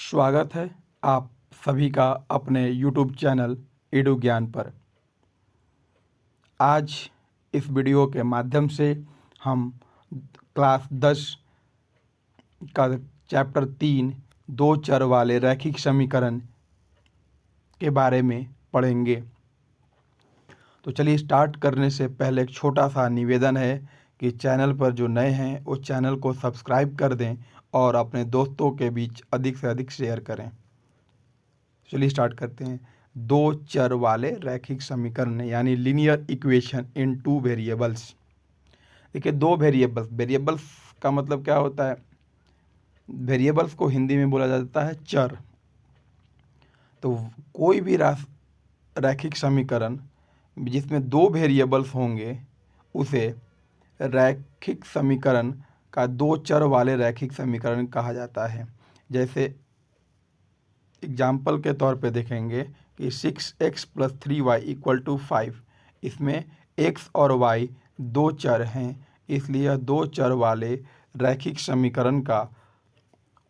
स्वागत है आप सभी का अपने YouTube चैनल एडू ज्ञान पर। आज इस वीडियो के माध्यम से हम क्लास 10 का चैप्टर 3 दो चर वाले रैखिक समीकरण के बारे में पढ़ेंगे। तो चलिए स्टार्ट करने से पहले एक छोटा सा निवेदन है कि चैनल पर जो नए हैं उस चैनल को सब्सक्राइब कर दें और अपने दोस्तों के बीच अधिक से अधिक शेयर करें। चलिए स्टार्ट करते हैं। दो चर वाले रैखिक समीकरण यानी linear equation in two variables. देखिए, दो वेरिएबल्स का मतलब क्या होता है? वेरिएबल्स को हिंदी में बोला जाता है चर। तो कोई भी रैखिक समीकरण जिसमें दो वेरिएबल्स होंगे उसे रैखिक समीकरण का दो चर वाले रैखिक समीकरण कहा जाता है। जैसे एग्जाम्पल के तौर पे देखेंगे कि 6x + 3y = 5। इसमें x और y दो चर हैं, इसलिए यह दो चर वाले रैखिक समीकरण का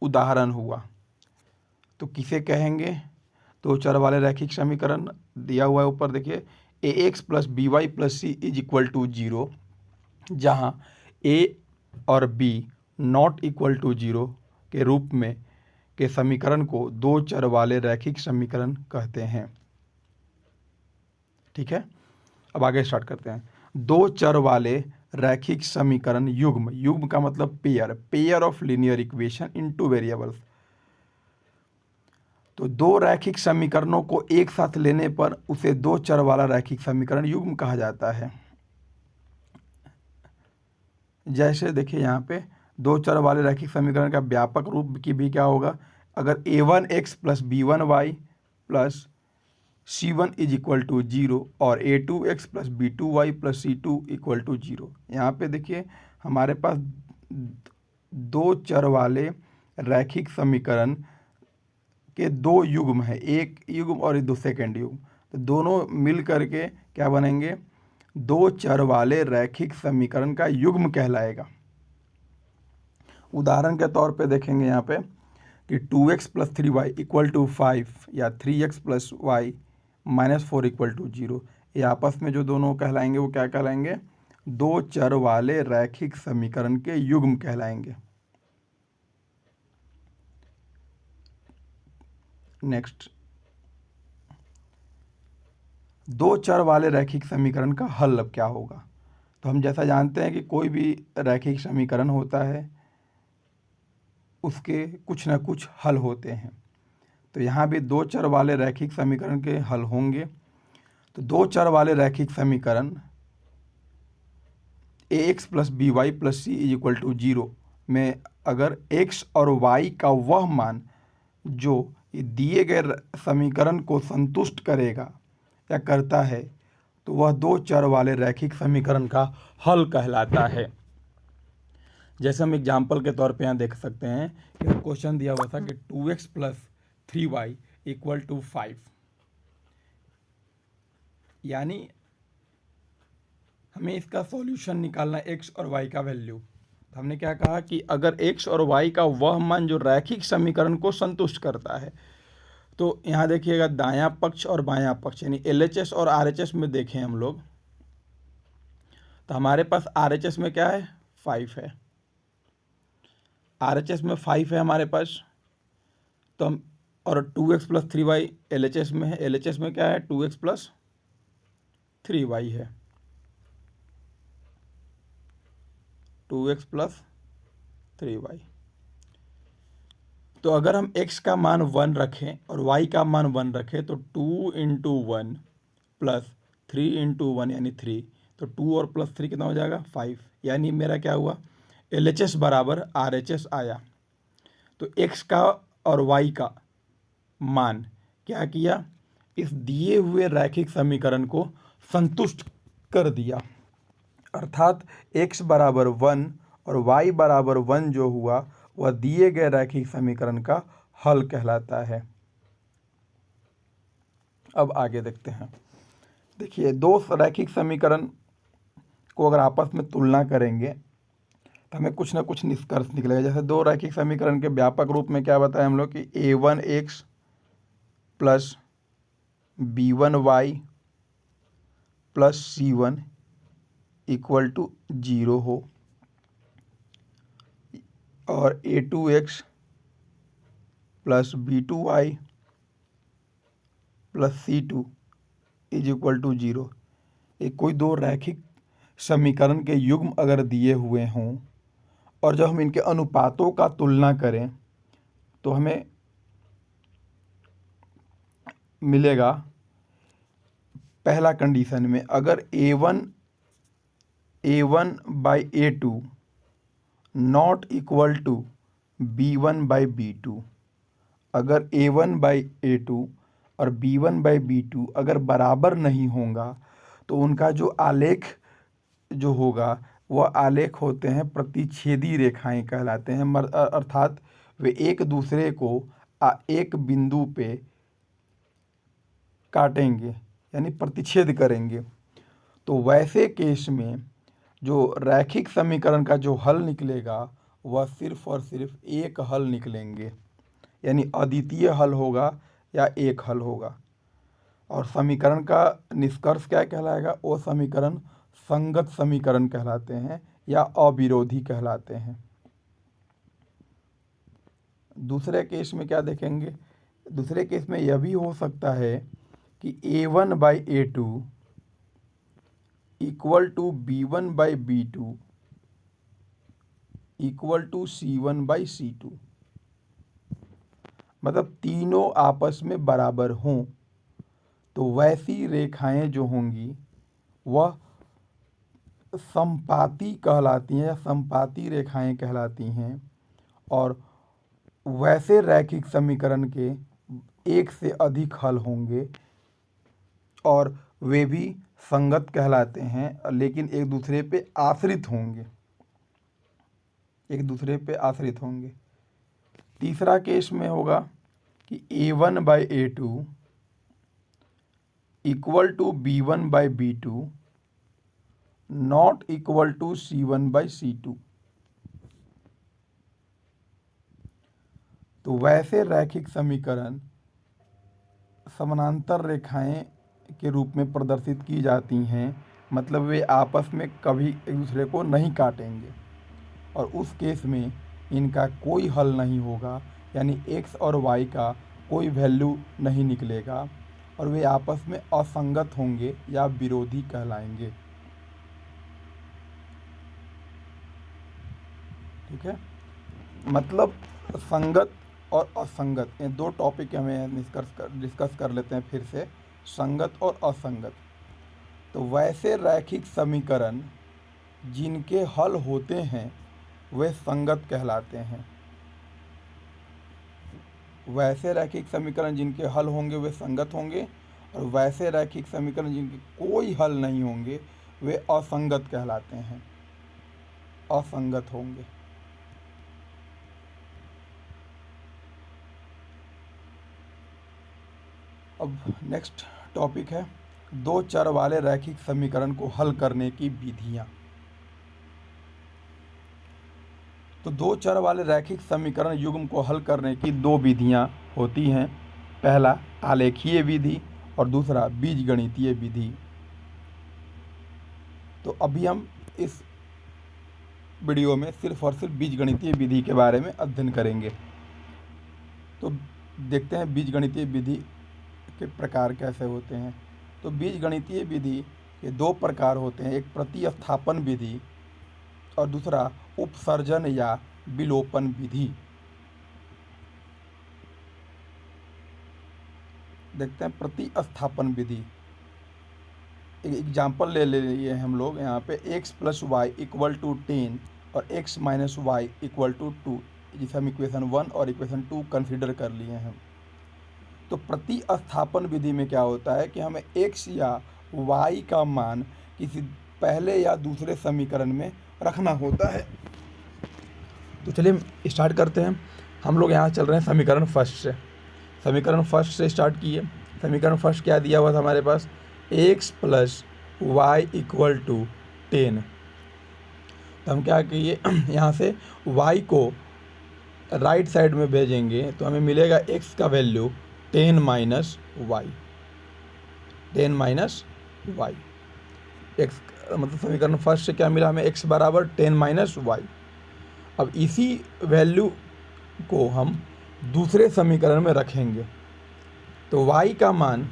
उदाहरण हुआ। तो किसे कहेंगे? दो चर वाले रैखिक समीकरण दिया हुआ है ऊपर देखिए, ax + by + c = 0, जहाँ a और b ≠ 0 के रूप में के समीकरण को दो चर वाले रैखिक समीकरण कहते हैं। ठीक है, अब आगे स्टार्ट करते हैं। दो चर वाले रैखिक समीकरण युग्म का मतलब pair of linear equation in two variables. तो दो रैखिक समीकरणों को एक साथ लेने पर उसे दो चर वाला रैखिक समीकरण युग्म कहा जाता है। जैसे देखिए यहाँ पे दो चर वाले रैखिक समीकरण का व्यापक रूप की भी क्या होगा? अगर a1x + b1y + c1 = 0 और a2x + b2y + c2 = 0। यहाँ पे देखिए हमारे पास दो चर वाले रैखिक समीकरण के दो युग्म है, एक युग्म और दो सेकंड युग्म। तो दोनों मिल करके क्या बनेंगे? दो चर वाले रैखिक समीकरण का युग्म कहलाएगा। उदाहरण के तौर पे देखेंगे यहाँ पे कि 2x + 3y = 5 या 3x + y - 4 = 0। ये आपस में जो दोनों कहलाएंगे वो क्या कहलाएंगे? दो चर वाले रैखिक समीकरण के युग्म कहलाएंगे। नेक्स्ट, दो चर वाले रैखिक समीकरण का हल अब क्या होगा? तो हम जैसा जानते हैं कि कोई भी रैखिक समीकरण होता है उसके कुछ ना कुछ हल होते हैं। तो यहाँ भी दो चर वाले रैखिक समीकरण के हल होंगे। तो दो चर वाले रैखिक समीकरण ax + by + c = 0 में अगर x और y का वह मान जो दिए गए समीकरण को संतुष्ट करेगा या करता है तो वह दो चर वाले रैखिक समीकरण का हल कहलाता है। जैसे हम एग्जाम्पल के तौर पे यहाँ देख सकते हैं कि क्वेश्चन दिया हुआ था कि 2x + 3y = 5, यानी हमें इसका सॉल्यूशन निकालना x और y का वैल्यू। तो हमने क्या कहा कि अगर x और y का वह मान जो रैखिक समीकरण को संतुष्ट करता है, तो यहाँ देखिएगा दायां पक्ष और बायां पक्ष यानी LHS और RHS में देखें हम लोग, तो हमारे पास RHS में क्या है? 5 है। RHS में 5 है हमारे पास, तो हम और 2x + 3y LHS में है। LHS में क्या है? 2x + 3y है। 2x + 3y। तो अगर हम x का मान 1 रखें और y का मान 1 रखें तो 2 × 1 + 3 × 1 यानी 3, तो 2 और +3 कितना हो जाएगा? 5। यानी मेरा क्या हुआ? LHS = RHS आया। तो x का और y का मान क्या किया? इस दिए हुए रैखिक समीकरण को संतुष्ट कर दिया, अर्थात x = 1 और y = 1 जो हुआ वह दिए गए रैखिक समीकरण का हल कहलाता है। अब आगे देखते हैं। देखिए, दो रैखिक समीकरण को अगर आपस में तुलना करेंगे तो तो हमें कुछ ना कुछ निष्कर्ष निकलेगा। जैसे दो रैखिक समीकरण के व्यापक रूप में क्या बताया हम लोग कि a1x plus b1y plus c1 equal to 0 हो, और a2x plus b2y plus c2 is equal to 0। एक कोई दो रैखिक समीकरण के युग्म अगर दिए हुए हों और जब हम इनके अनुपातों का तुलना करें तो हमें मिलेगा, पहला कंडीशन में अगर a1/a2 not equal to b1/b2, अगर a1/a2 और b1/b2 अगर बराबर नहीं होगा तो उनका जो आलेख जो होगा वह आलेख होते हैं प्रतिच्छेदी रेखाएं कहलाते हैं। अर्थात वे एक दूसरे को एक बिंदु पे काटेंगे यानी प्रतिच्छेद करेंगे। तो वैसे केस में जो रैखिक समीकरण का जो हल निकलेगा वह सिर्फ और सिर्फ एक हल निकलेंगे, यानी अद्वितीय हल होगा या एक हल होगा। और समीकरण का निष्कर्ष क्या कहलाएगा? वो समीकरण संगत समीकरण कहलाते हैं या अविरोधी कहलाते हैं। दूसरे केस में क्या देखेंगे? दूसरे केस में यह भी हो सकता है कि a1/a2 equal to b1/b2 equal to c1/c2, मतलब तीनों आपस में बराबर हों। तो वैसी रेखाएं जो होंगी वह समपाती कहलाती हैं या समपाती रेखाएं कहलाती हैं, और वैसे रैखिक समीकरण के एक से अधिक हल होंगे और वे भी संगत कहलाते हैं, लेकिन एक दूसरे पे आश्रित होंगे, एक दूसरे पे आश्रित होंगे। तीसरा केस में होगा कि a1/a2 equal to b1/b2 not equal to c1/c2। तो वैसे रैखिक समीकरण समानांतर रेखाएं के रूप में प्रदर्शित की जाती हैं, मतलब वे आपस में कभी एक दूसरे को नहीं काटेंगे, और उस केस में इनका कोई हल नहीं होगा, यानी x और y का कोई वैल्यू नहीं निकलेगा और वे आपस में असंगत होंगे या विरोधी कहलाएंगे। ठीक है, मतलब संगत और असंगत, ये दो टॉपिक हमें डिस्कस कर लेते हैं फिर से, संगत और असंगत। तो वैसे रैखिक समीकरण जिनके हल होते हैं वे संगत कहलाते हैं। वैसे रैखिक समीकरण जिनके हल होंगे वे संगत होंगे, और वैसे रैखिक समीकरण जिनके कोई हल नहीं होंगे वे असंगत कहलाते हैं, असंगत होंगे। अब नेक्स्ट टॉपिक है दो चर वाले रैखिक समीकरण को हल करने की विधियां। तो दो चर वाले रैखिक समीकरण युग्म को हल करने की दो विधियां होती हैं। पहला आलेखीय विधि और दूसरा बीजगणितीय विधि। तो अभी हम इस वीडियो में सिर्फ और सिर्फ बीजगणितीय विधि के बारे में अध्ययन करेंगे। तो देखते हैं बीजगणितीय विधि के प्रकार कैसे होते हैं। तो बीजगणितीय विधि के दो प्रकार होते हैं, एक प्रतिस्थापन विधि और दूसरा उपसर्जन या विलोपन विधि। देखते हैं प्रतिस्थापन विधि। एक एग्जाम्पल ले लिए हम लोग यहाँ पे x + y = 10 और x - y = 2, जिसे हम इक्वेशन 1 और इक्वेशन 2 कंसीडर कर लिए हैं। तो प्रतिस्थापन विधि में क्या होता है कि हमें x या y का मान किसी पहले या दूसरे समीकरण में रखना होता है। तो चलिए स्टार्ट करते हैं। हम लोग यहाँ चल रहे हैं समीकरण फर्स्ट से। समीकरण फर्स्ट से स्टार्ट किए। समीकरण फर्स्ट क्या दिया हुआ था हमारे पास? x + y = 10। तो हम क्या किए यहाँ से y को राइट साइड में भेजेंगे तो हमें मिलेगा x का value 10 minus y, 10 minus y. X मतलब समीकरण फर्स्ट से क्या मिला हमें, x बराबर 10 माइनस वाई। अब इसी वैल्यू को हम दूसरे समीकरण में रखेंगे तो y का मान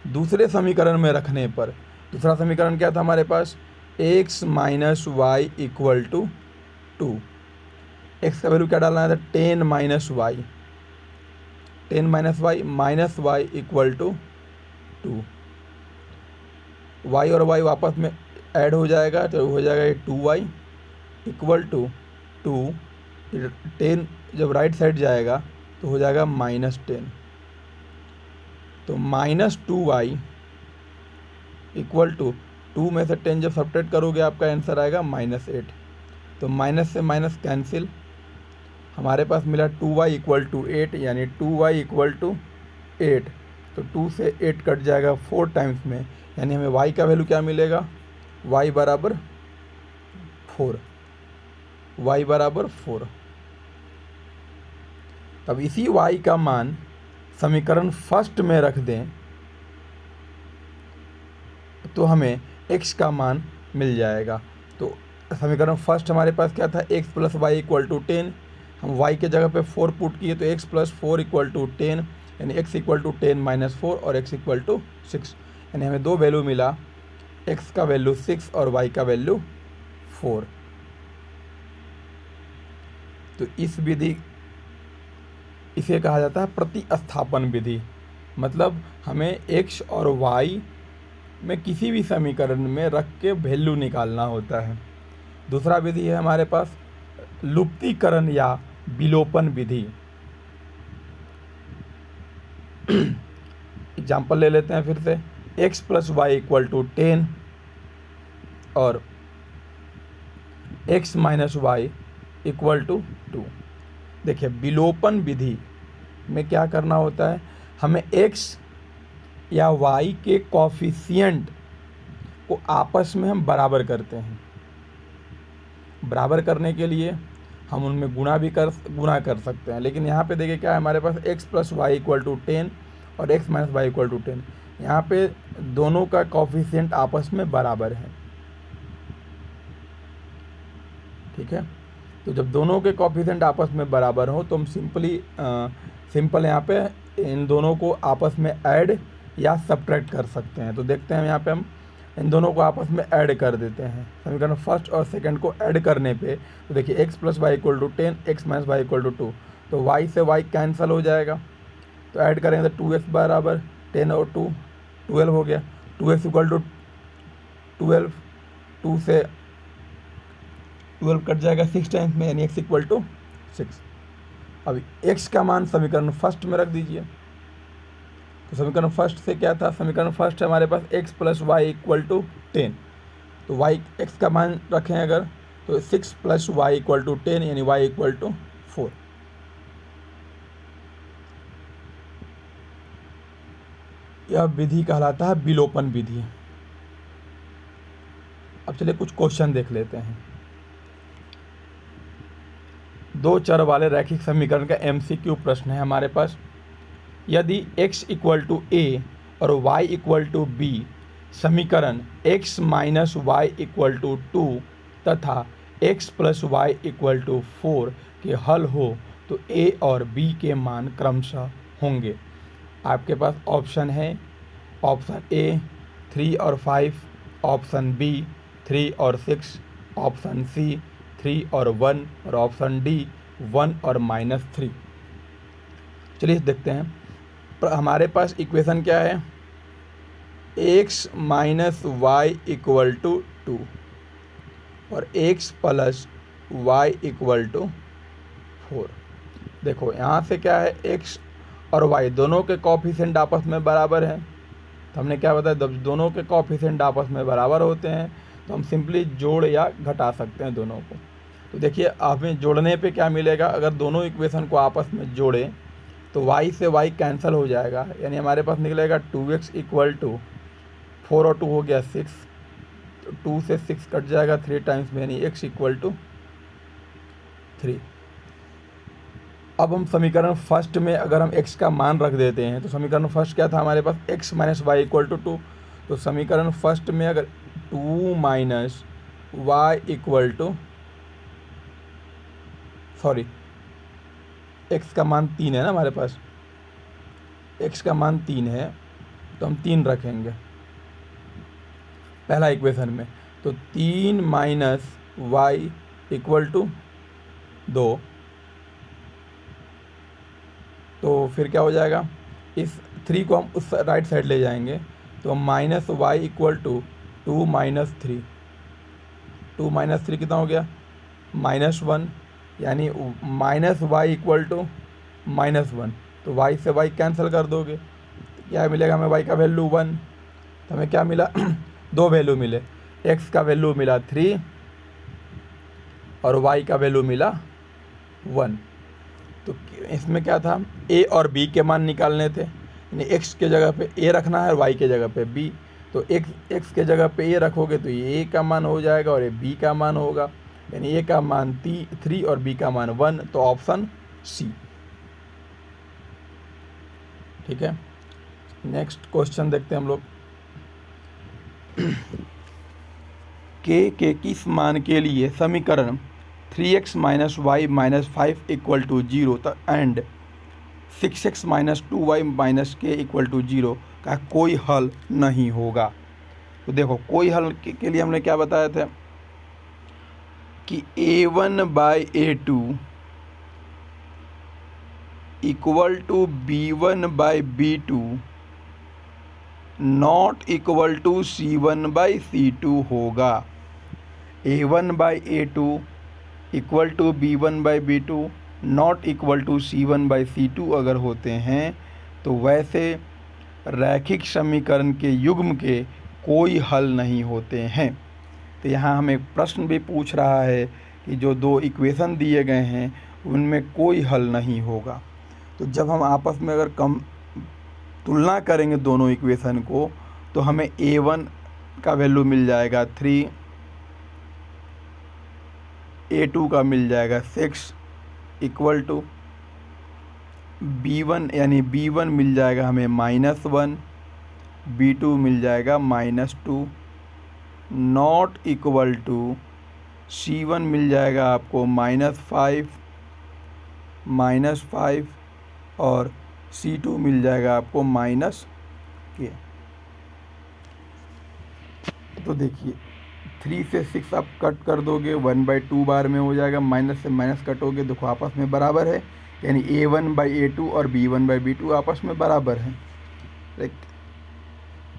दूसरे समीकरण में रखने पर, दूसरा समीकरण क्या था हमारे पास, x minus y equal to 2। X का वैल्यू क्या डालना था, 10 minus y, 10 minus y equal to 2। Y और वाई आपस में ऐड हो जाएगा तो हो जाएगा ये 2y इक्वल टू 2। 10 जब राइट साइड जाएगा तो हो जाएगा -10। तो -2y इक्वल टू 2 में से 10 जब सब्ट्रैक्ट करोगे आपका आंसर आएगा -8। तो माइनस से माइनस कैंसिल, हमारे पास मिला 2y इक्वल टू 8, यानी 2y इक्वल टू 8। तो 2 से 8 कट जाएगा 4 टाइम्स में, यानी हमें y का वैल्यू क्या मिलेगा, y बराबर 4, y बराबर 4। अब इसी y का मान समीकरण फर्स्ट में रख दें तो हमें x का मान मिल जाएगा। तो समीकरण फर्स्ट हमारे पास क्या था, x plus y equal to 10, हम y के जगह पे 4 पुट किए तो x प्लस 4 इक्वल टू 10, यानी x इक्वल टू 10 माइनस 4 और x इक्वल टू 6, यानी हमें दो वैल्यू मिला, x का वैल्यू 6 और y का वैल्यू 4। तो इस विधि, इसे कहा जाता है प्रतिस्थापन विधि। मतलब हमें x और y में किसी भी समीकरण में रख के वैल्यू निकालना होता है। दूसरा विधि है हमारे पास लुप्तीकरण या विलोपन विधि। एग्जाम्पल ले लेते हैं फिर से, x plus y equal to 10 और x minus y equal to 2। देखिए विलोपन विधि में क्या करना होता है, हमें x या y के कॉफिशिएंट को आपस में हम बराबर करते हैं। बराबर करने के लिए हम उनमें गुणा कर सकते हैं, लेकिन यहाँ पे देखिए क्या है, हमारे पास x plus y equal to 10 और x minus y equal to 10। यहाँ पे दोनों का कॉफिशिएंट आपस में बराबर है, ठीक है। तो जब दोनों के कॉफिशिएंट आपस में बराबर हो तो हम सिंपल यहाँ पे इन दोनों को आपस में ऐड या सब्ट्रैक्ट कर सकते हैं। तो देखते हैं यहाँ पे हम इन दोनों को आपस में ऐड कर देते हैं। समीकरण फर्स्ट और सेकंड को ऐड करने पे तो देखिए x plus y equal to 10, x minus y equal to 2, तो y से y कैंसिल हो जाएगा। तो ऐड करेंगे तो 2x बराबर 10 और 2 12 हो गया, 2x इक्वल टू 12, 2 से 12 कट जाएगा 6 टाइम्स में, यानी x इक्वल टू 6। अब x का मान समीकरण फर्स्ट में रख दीजिए। तो समीकरण फर्स्ट से क्या था, समीकरण फर्स्ट है हमारे पास x plus y equal to 10। तो y x का मान रखें अगर तो 6 प्लस वाई इक्वल टू 10, यानी y इक्वल टू 4। यह विधि कहलाता है विलोपन विधि। अब चलिए कुछ क्वेश्चन देख लेते हैं। दो चर वाले रैखिक समीकरण का MCQ प्रश्न है हमारे पास। यदि x इक्वल टू a और y इक्वल टू b समीकरण x minus y equal to 2 तथा x plus y equal to 4 के हल हो तो a और b के मान क्रमशः होंगे। आपके पास ऑप्शन है, ऑप्शन A 3 और 5, ऑप्शन B 3 और 6, ऑप्शन C 3 और 1 और ऑप्शन D 1 और -3। चलिए देखते हैं। हमारे पास इक्वेशन क्या है, x minus y equal to 2 और x plus y equal to 4। देखो यहाँ से क्या है, x और y दोनों के कॉफिशिएंट आपस में बराबर हैं। तो हमने क्या बताया, जब दोनों के कॉफिशिएंट आपस में बराबर होते हैं तो हम सिंपली जोड़ या घटा सकते हैं दोनों को। तो देखिए हमें जोड़ने पे क्या मिलेगा, अगर दोनों इक्वेशन को आपस में जोड़ें तो y से y कैंसिल हो जाएगा, यानी हमारे पास निकलेगा 2x इक्वल टू 4 और 2 हो गया 6, तो 2 से 6 कट जाएगा 3 टाइम्स में, यानी x इक्वल टू 3। अब हम समीकरण फर्स्ट में अगर हम x का मान रख देते हैं, तो समीकरण फर्स्ट क्या था हमारे पास, x minus y equal to 2। तो समीकरण फर्स्ट में अगर 2 minus y equal to, sorry x का मान 3 है ना हमारे पास, x का मान 3 है, तो हम 3 रखेंगे पहला इक्वेशन में। तो 3 माइनस वाई इक्वल टू 2। तो फिर क्या हो जाएगा, इस 3 को हम उस राइट साइड ले जाएंगे, तो minus y equal to 2 minus 3। 2 minus 3 कितना हो गया, -1, यानी माइनस वाई इक्वल टू -1। तो वाई से वाई कैंसिल कर दोगे, क्या मिलेगा हमें, वाई का वैल्यू 1। तो हमें क्या मिला दो वैल्यू मिले, एक्स का वैल्यू मिला 3 और वाई का वैल्यू मिला 1। तो इसमें क्या था, ए और बी के मान निकालने थे, यानी एक्स के जगह पे ए रखना है और वाई के जगह पे बी। तो एक्स के जगह पे ए रखोगे तो ये ए का मान हो जाएगा और ये बी का मान होगा, यानी ए का मान 3 और बी का मान 1। तो ऑप्शन सी। ठीक है, नेक्स्ट क्वेश्चन देखते हैं हम लोग। के किस मान के लिए समीकरण 3x minus y minus 5 equal to 0 and 6x minus 2y minus k equal to 0 का कोई हल नहीं होगा। तो देखो कोई हल के लिए हमने क्या बताया था कि a1/a2 equal to b1/b2 not equal to c1/c2 होगा। a1/a2 equal to b1/b2 not equal to c1/c2 अगर होते हैं तो वैसे रैखिक समीकरण के युग्म के कोई हल नहीं होते हैं। तो यहाँ हमें प्रश्न भी पूछ रहा है कि जो दो इक्वेशन दिए गए हैं उनमें कोई हल नहीं होगा। तो जब हम आपस में अगर तुलना करेंगे दोनों इक्वेशन को, तो हमें a1 का वैल्यू मिल जाएगा 3, a2 का मिल जाएगा 6 इक्वल टू b1, यानी b1 मिल जाएगा हमें -1, b2 मिल जाएगा -2 नॉट इक्वल टू c1 मिल जाएगा आपको -5 और c2 मिल जाएगा आपको -k। तो देखिए 3 से 6 आप कट कर दोगे 1/2 बार में हो जाएगा, माइनस से माइनस कटोगे, देखो आपस में बराबर है, यानी a1/a2 और b1/b2 आपस में बराबर है।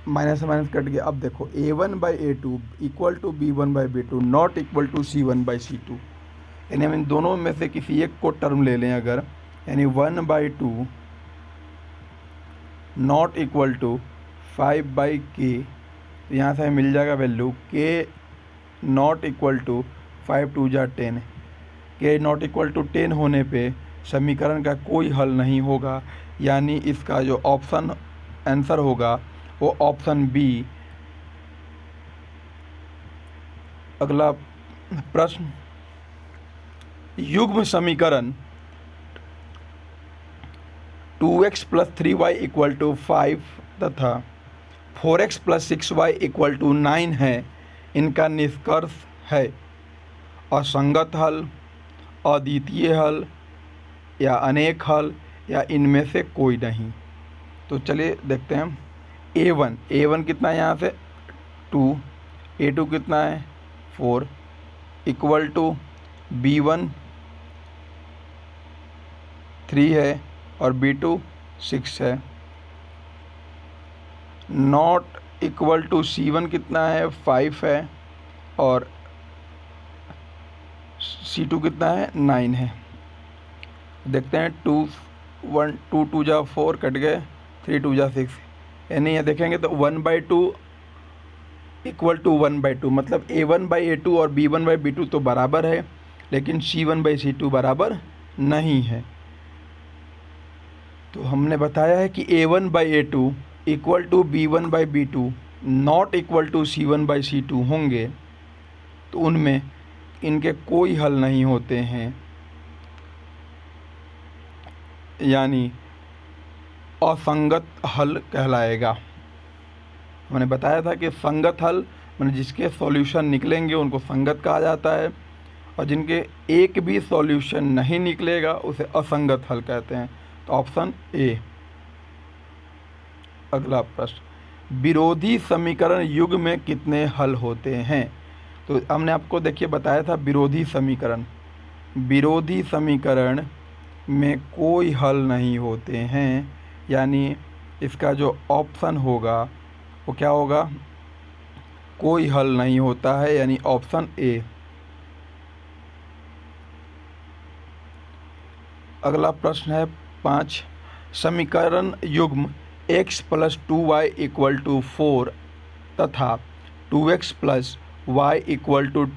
माइनस से माइनस कट गया। अब देखो a1/a2 equal to b1/b2 not equal to c1/c2, यानी हम इन दोनों में से किसी एक को टर्म ले लें अगर, यानी 1/2 नॉट इक्वल टू 5/k। तो यहाँ से हमें मिल जाएगा value k not equal to 5 2 जा 10। k नॉट इक्वल टू 10 होने पे समीकरण का कोई हल नहीं होगा, यानी इसका जो ऑप्शन आंसर होगा वो ऑप्शन बी। अगला प्रश्न, युग्म समीकरण 2x plus 3y equal to 5 तथा 4x plus 6y equal to 9 है, इनका निष्कर्ष है असंगत हल, अद्वितीय हल या अनेक हल या इनमें से कोई नहीं। तो चलिए देखते हैं। a1 कितना है यहाँ से 2, a2 कितना है 4 इक्वल टू b1 3 है और b2 6 है, नॉट इक्वल टू c1 कितना है 5 है और c2 कितना है 9 है। देखते हैं 2 2 जा 4 कट गए, 3 2 जा 6, यानी ये देखेंगे तो 1/2 इक्वल टू 1/2, मतलब a1/a2 और b1/b2 तो बराबर है, लेकिन c1/c2 बराबर नहीं है। तो हमने बताया है कि a1/a2 equal to b1/b2 not equal to C1/C2 होंगे तो उनमें इनके कोई हल नहीं होते हैं, यानी असंगत हल कहलाएगा। मैंने बताया था कि संगत हल मैंने जिसके सॉल्यूशन निकलेंगे उनको संगत कहा जाता है, और जिनके एक भी सॉल्यूशन नहीं निकलेगा उसे असंगत हल कहते हैं। तो ऑप्शन ए। अगला प्रश्न, विरोधी समीकरण युग्म में कितने हल होते हैं? तो हमने आपको देखिए बताया था विरोधी समीकरण में कोई हल नहीं होते हैं, यानी इसका जो ऑप्शन होगा वो क्या होगा? कोई हल नहीं होता है, यानी ऑप्शन ए। अगला प्रश्न है 5, समीकरण युग्म x + 2y = 4 तथा 2x + y =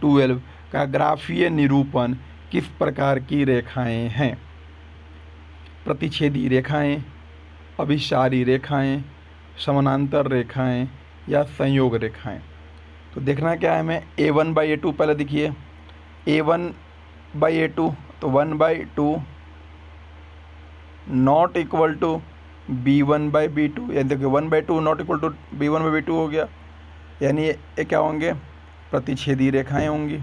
12 का ग्राफीय निरूपण किस प्रकार की रेखाएं हैं? प्रतिच्छेदी रेखाएं, अभिसारी रेखाएं, समानांतर रेखाएं या संयोग रेखाएं। तो देखना क्या है हमें, a1/a2 पहले देखिए, a1/a2 तो 1/2 नॉट इक्वल टू b1/b2, यानी देखिए 1/2 नॉट इक्वल टू b1/b2 हो गया, यानी ये क्या होंगे? प्रतिच्छेदी रेखाएं होंगी।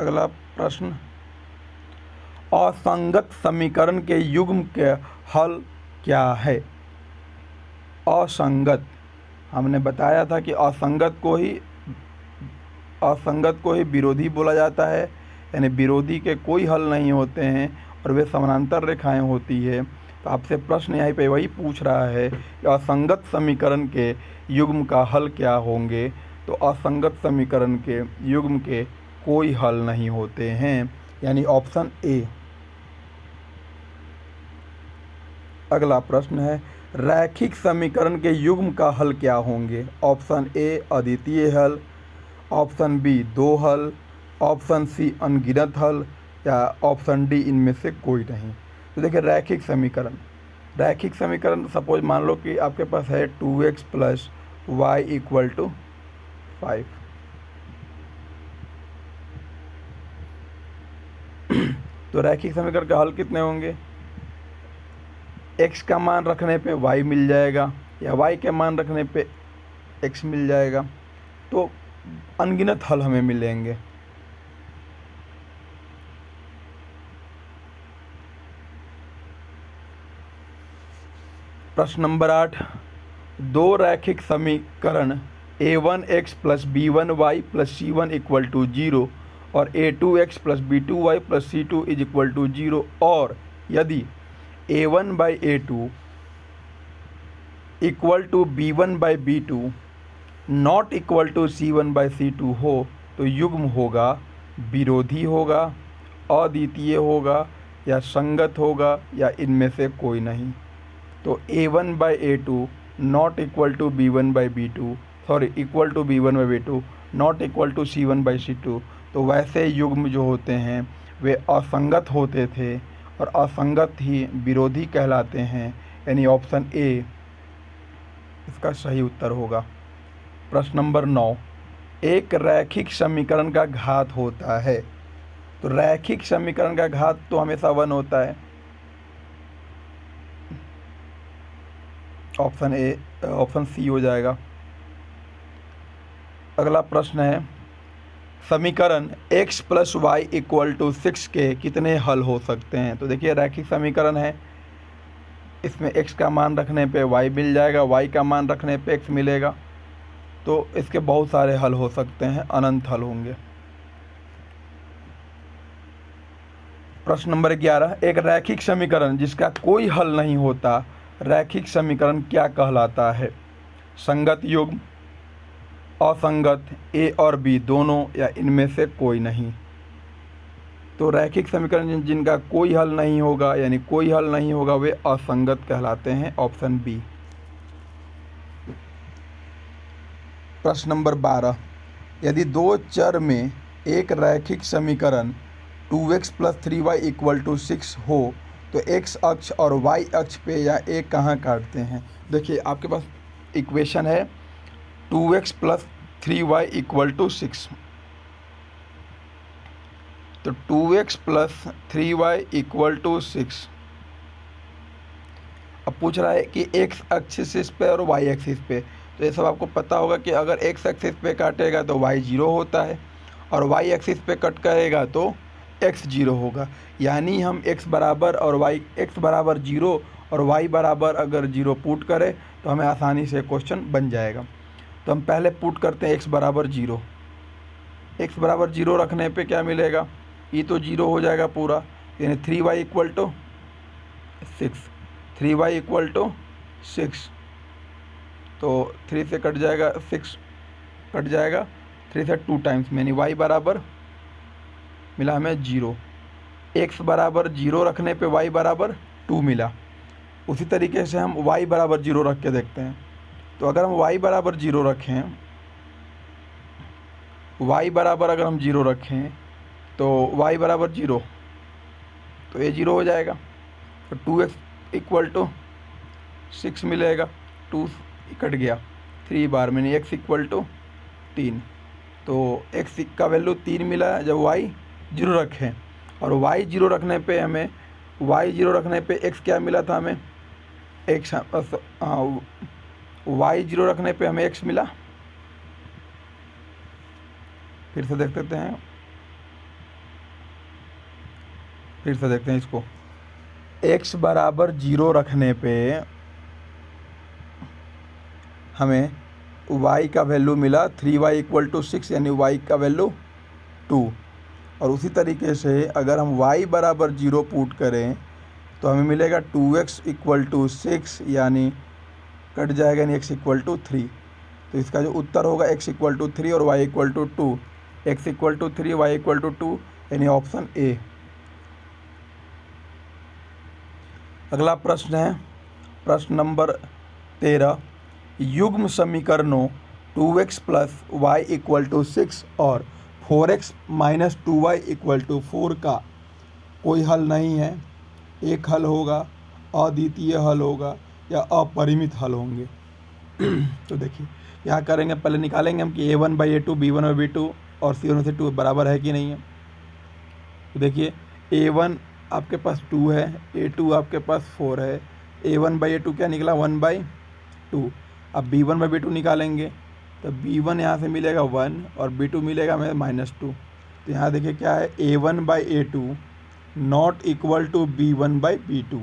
अगला प्रश्न, असंगत समीकरण के युग्म के हल क्या है? असंगत, हमने बताया था कि असंगत को ही विरोधी बोला जाता है, यानी विरोधी के कोई हल नहीं होते हैं और वे समानांतर रेखाएं होती है। तो आपसे प्रश्न यहाँ पे वही पूछ रहा है कि असंगत समीकरण के युग्म का हल क्या होंगे? तो असंगत समीकरण के युग्म के कोई हल नहीं होते हैं, यानी ऑप्शन ए। अगला प्रश्न है, रैखिक समीकरण के युग्म का हल क्या होंगे? ऑप्शन ए अद्वितीय हल, ऑप्शन बी 2 हल, ऑप्शन सी अनगिनत हल या ऑप्शन डी इनमें से कोई नहीं। तो देखिए रैखिक समीकरण सपोज मान लो कि आपके पास है 2x + y = 5। तो रैखिक समीकरण का हल कितने होंगे? x का मान रखने पे y मिल जाएगा या y के मान रखने पे x मिल जाएगा, तो अनगिनत हल हमें मिलेंगे। प्रश्न नंबर 8, 2 रैखिक समीकरण a1x + b1y + c1 = 0 और a2x + b2y + c2 = 0 और यदि a1/a2 = b1/b2 not equal to c1/c2 हो तो युग्म होगा, विरोधी होगा, अद्वितीय होगा या संगत होगा या इनमें से कोई नहीं। तो a1/a2 not equal to b1/b2 equal to b1/b2 not equal to c1/c2, तो वैसे युग्म जो होते हैं वे असंगत होते थे और असंगत ही विरोधी कहलाते हैं, यानी ऑप्शन ए इसका सही उत्तर होगा। प्रश्न नंबर 9, एक रैखिक समीकरण का घात होता है। तो रैखिक समीकरण का घात तो हमेशा 1 होता है, ऑप्शन सी हो जाएगा। अगला प्रश्न है, समीकरण x + y = 6 के कितने हल हो सकते हैं? तो देखिए रैखिक समीकरण है, इसमें x का मान रखने पे y मिल जाएगा, y का मान रखने पे x मिलेगा, तो इसके बहुत सारे हल हो सकते हैं, अनंत हल होंगे। प्रश्न नंबर 11, एक रैखिक समीकरण जिसका कोई हल नहीं होता, रैखिक समीकरण क्या कहलाता है? संगत युग्म, असंगत, ए और बी दोनों या इनमें से कोई नहीं। तो रैखिक समीकरण जिनका कोई हल नहीं होगा, यानी कोई हल नहीं होगा, वे असंगत कहलाते हैं, ऑप्शन बी। प्रश्न नंबर 12, यदि 2 चर में एक रैखिक समीकरण 2x + 3y = 6 हो तो x अक्ष और y अक्ष पे या a कहाँ काटते हैं? देखिए आपके पास इक्वेशन है 2x plus 3y equal to 6। तो 2x plus 3y equal to 6। अब पूछ रहा है कि एक्स एक्सिस पे और वाई एक्सिस पे। तो ये सब आपको पता होगा कि अगर एक्स एक्सिस पे काटेगा तो वाई 0 होता है और वाई एक्सिस पे कट करेगा तो एक्स 0 होगा। यानी हम एक्स बराबर और वाई एक्स बराबर 0 और वाई बराबर अगर 0 पुट करें तो हमें आसानी से क्वेश्चन बन जाएगा। तो हम पहले पुट करते हैं एक्स बराबर 0। एक्स बराबर 0 रखने पे क्या मिलेगा, ये तो 0 हो जाएगा पूरा, यानी 3y equal to 6। 3y equal to 6। तो 3 से कट जाएगा 6, कट जाएगा 3 से 2 टाइम्स, यानी y बराबर मिला हमें 0। x बराबर 0 रखने पे y बराबर 2 मिला। उसी तरीके से हम y बराबर 0 रख के देखते हैं। तो अगर हम y बराबर 0 रखें, y बराबर अगर हम 0 रखें तो y बराबर 0, तो ये 0 हो जाएगा। तो 2x इक्वल टू 6 मिलेगा, 2 कट गया 3 बार में, x इक्वल टू 3। तो x का वैल्यू 3 मिला जब y 0 रखें, और y 0 रखने पे हमें x क्या मिला था हमें, x y 0 रखने पे हमें x मिला। फिर से देख लेते हैं, इसको x बराबर 0 रखने पे हमें y का वैल्यू मिला 3y इक्वल टू 6, यानी y का वैल्यू 2। और उसी तरीके से अगर हम y बराबर 0 पुट करें तो हमें मिलेगा 2x इक्वल टू 6, यानी कट जाएगा, यानी x इक्वल टू 3। तो इसका जो उत्तर होगा x इक्वल टू 3 और y equal to 2, x equal to 3 y equal to 2, यानी ऑप्शन ए। अगला प्रश्न है प्रश्न नंबर 13। युग्म समीकरणों 2x plus y equal to 6 और 4x minus 2y equal to 4 का कोई हल नहीं है। एक हल होगा, अद्वितीय हल होगा या अपरिमित हल होंगे। तो देखिए क्या करेंगे, पहले निकालेंगे हम कि a1/a2 b1/b2 और c1/c2 बराबर है कि नहीं है। तो देखिए a1 आपके पास 2 है, a2 आपके पास 4 है, a1/a2 क्या निकला 1/2। अब b1/b2 निकालेंगे तो b1 यहाँ से मिलेगा 1 और b2 मिलेगा हमें -2। तो यहाँ देखिए क्या है, a1/a2 not equal to b1/b2।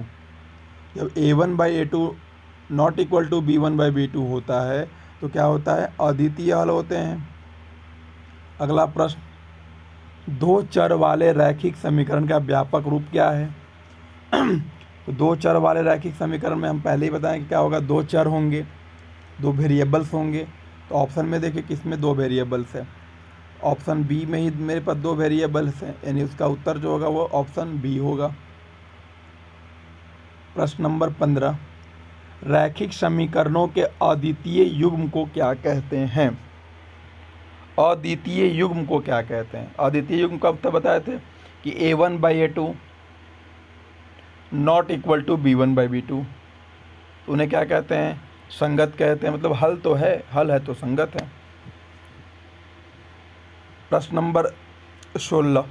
जब a1/a2 not equal to b1/b2 होता है तो क्या होता है, अद्वितीय हल होते हैं। अगला प्रश्न, दो चर वाले रैखिक समीकरण का व्यापक रूप क्या है। तो दो चर वाले रैखिक समीकरण में हम पहले ही बताएं कि क्या होगा, दो चर होंगे, दो वेरिएबल्स होंगे। तो ऑप्शन में देखिए किस में दो वेरिएबल्स है, ऑप्शन बी में ही मेरे पास दो वेरिएबल्स हैं, यानी उसका उत्तर जो होगा वो ऑप्शन बी होगा। प्रश्न नंबर 15, रैखिक समीकरणों के अद्वितीय युग्म को क्या कहते हैं। अद्वितीय युग्म को क्या कहते हैं, अद्वितीय युग्म कब तक बताए थे कि a1/a2 not equal to b1/b2। तो उन्हें क्या कहते हैं, संगत कहते हैं, मतलब हल तो है, हल है तो संगत है। प्रश्न नंबर 16,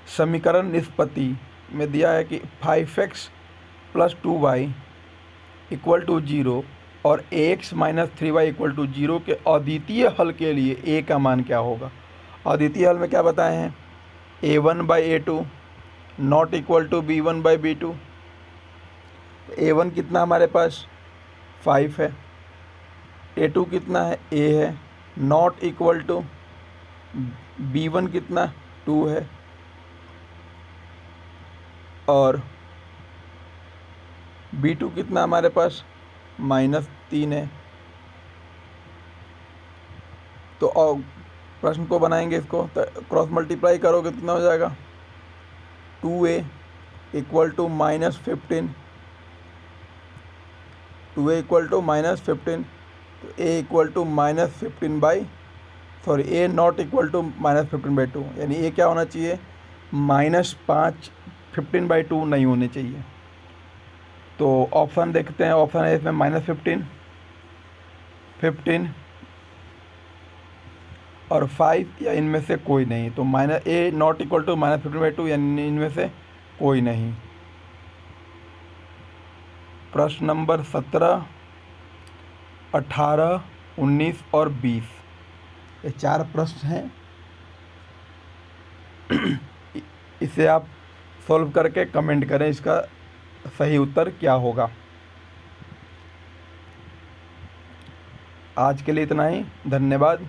समीकरण निष्पत्ति में दिया है कि 5x plus 2y equal to 0 और ax minus 3y equal to 0 के अद्वितीय हल के लिए a का मान क्या होगा। अद्वितीय हल में क्या बताए हैं, a1/a2 not equal to b1/b2। a1 कितना हमारे पास 5 है, a2 कितना है a है, नॉट इक्वल टू b1 कितना 2 है और b2 कितना हमारे पास -3 है। तो प्रश्न को बनाएंगे, इसको क्रॉस मल्टीप्लाई करोगे कितना हो जाएगा, 2a equal to -15, 2a equal to -15। तो a equal to a not equal to -15/2, यानी a क्या होना चाहिए, -5 15/2 नहीं होने चाहिए। तो ऑप्शन देखते हैं। ऑप्शन है इसमें -15, 15 और 5 या इनमें से कोई नहीं। तो A नॉट इक्वल टू -15/2 यानी इनमें से कोई नहीं। प्रश्न नंबर 17, 18, 19 और 20, ये 4 प्रश्न हैं। इसे आप सॉल्व करके कमेंट करें इसका सही उत्तर क्या होगा। आज के लिए इतना ही, धन्यवाद।